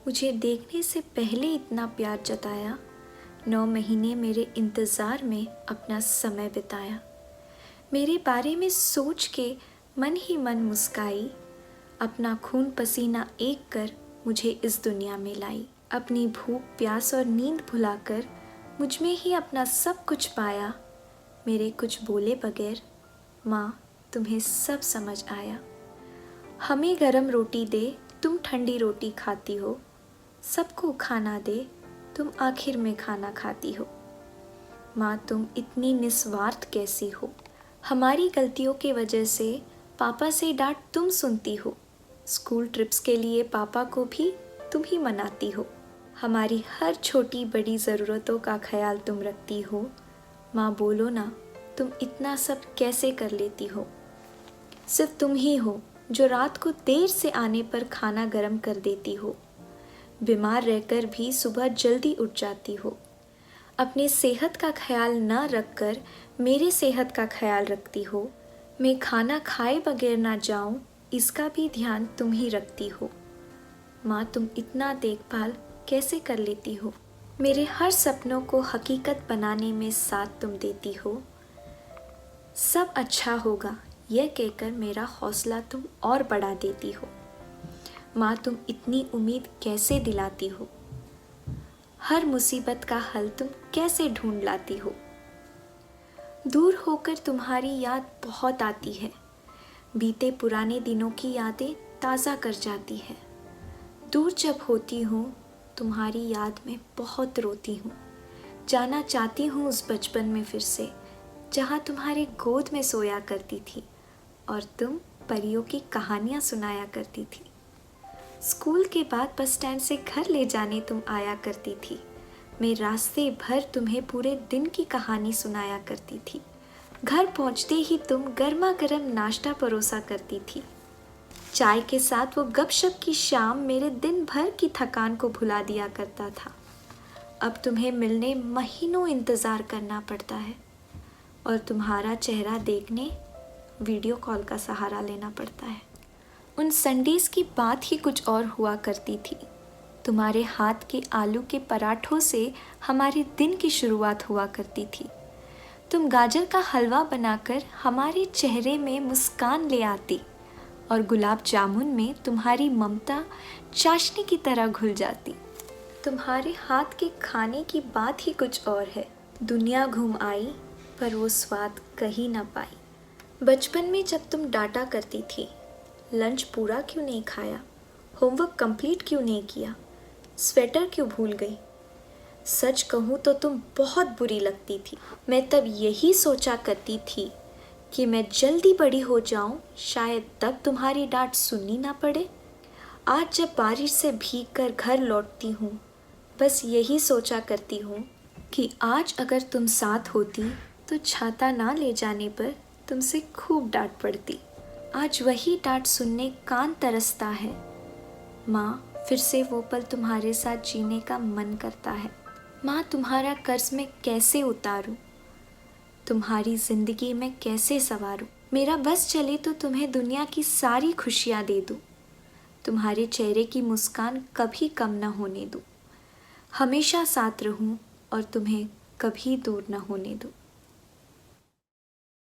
मुझे देखने से पहले इतना प्यार जताया, 9 महीने मेरे इंतज़ार में अपना समय बिताया। मेरे बारे में सोच के मन ही मन मुस्काई, अपना खून पसीना एक कर मुझे इस दुनिया में लाई। अपनी भूख प्यास और नींद भुलाकर मुझ में ही अपना सब कुछ पाया। मेरे कुछ बोले बगैर माँ तुम्हें सब समझ आया। हमें गरम रोटी दे तुम ठंडी रोटी खाती हो, सबको खाना दे तुम आखिर में खाना खाती हो। माँ तुम इतनी निस्वार्थ कैसी हो। हमारी गलतियों की वजह से पापा से डांट तुम सुनती हो। स्कूल ट्रिप्स के लिए पापा को भी तुम ही मनाती हो। हमारी हर छोटी बड़ी ज़रूरतों का ख्याल तुम रखती हो। माँ बोलो ना तुम इतना सब कैसे कर लेती हो। सिर्फ तुम ही हो जो रात को देर से आने पर खाना गर्म कर देती हो। बीमार रहकर भी सुबह जल्दी उठ जाती हो। अपने सेहत का ख्याल ना रखकर मेरे सेहत का ख्याल रखती हो। मैं खाना खाए बगैर ना जाऊं, इसका भी ध्यान तुम ही रखती हो। माँ तुम इतना देखभाल कैसे कर लेती हो। मेरे हर सपनों को हकीकत बनाने में साथ तुम देती हो। सब अच्छा होगा यह कहकर मेरा हौसला तुम और बढ़ा देती हो। माँ तुम इतनी उम्मीद कैसे दिलाती हो। हर मुसीबत का हल तुम कैसे ढूंढ लाती हो। दूर होकर तुम्हारी याद बहुत आती है। बीते पुराने दिनों की यादें ताज़ा कर जाती है। दूर जब होती हूँ तुम्हारी याद में बहुत रोती हूँ। जाना चाहती हूँ उस बचपन में फिर से, जहाँ तुम्हारे गोद में सोया करती थी और तुम परियों की कहानियाँ सुनाया करती थी। स्कूल के बाद बस स्टैंड से घर ले जाने तुम आया करती थी। मैं रास्ते भर तुम्हें पूरे दिन की कहानी सुनाया करती थी। घर पहुँचते ही तुम गर्मा गर्म नाश्ता परोसा करती थी। चाय के साथ वो गपशप की शाम मेरे दिन भर की थकान को भुला दिया करता था। अब तुम्हें मिलने महीनों इंतज़ार करना पड़ता है और तुम्हारा चेहरा देखने वीडियो कॉल का सहारा लेना पड़ता है। उन संडेज़ की बात ही कुछ और हुआ करती थी। तुम्हारे हाथ के आलू के पराठों से हमारे दिन की शुरुआत हुआ करती थी। तुम गाजर का हलवा बनाकर हमारे चेहरे में मुस्कान ले आती और गुलाब जामुन में तुम्हारी ममता चाशनी की तरह घुल जाती। तुम्हारे हाथ के खाने की बात ही कुछ और है। दुनिया घूम आई पर वो स्वाद कहीं ना पाई। बचपन में जब तुम डांटा करती थी, लंच पूरा क्यों नहीं खाया, होमवर्क कंप्लीट क्यों नहीं किया, स्वेटर क्यों भूल गई। सच कहूँ तो तुम बहुत बुरी लगती थी। मैं तब यही सोचा करती थी कि मैं जल्दी बड़ी हो जाऊं, शायद तब तुम्हारी डांट सुननी ना पड़े। आज जब बारिश से भीग कर घर लौटती हूँ, बस यही सोचा करती हूँ कि आज अगर तुम साथ होती तो छाता ना ले जाने पर तुमसे खूब डांट पड़ती। आज वही डांट सुनने कान तरसता है। माँ फिर से वो पल तुम्हारे साथ जीने का मन करता है। माँ तुम्हारा कर्ज मैं कैसे उतारूँ, तुम्हारी ज़िंदगी में कैसे संवारूँ। मेरा बस चले तो तुम्हें दुनिया की सारी खुशियाँ दे दूँ। तुम्हारे चेहरे की मुस्कान कभी कम न होने दूँ। हमेशा साथ रहूँ और तुम्हें कभी दूर न होने दूँ।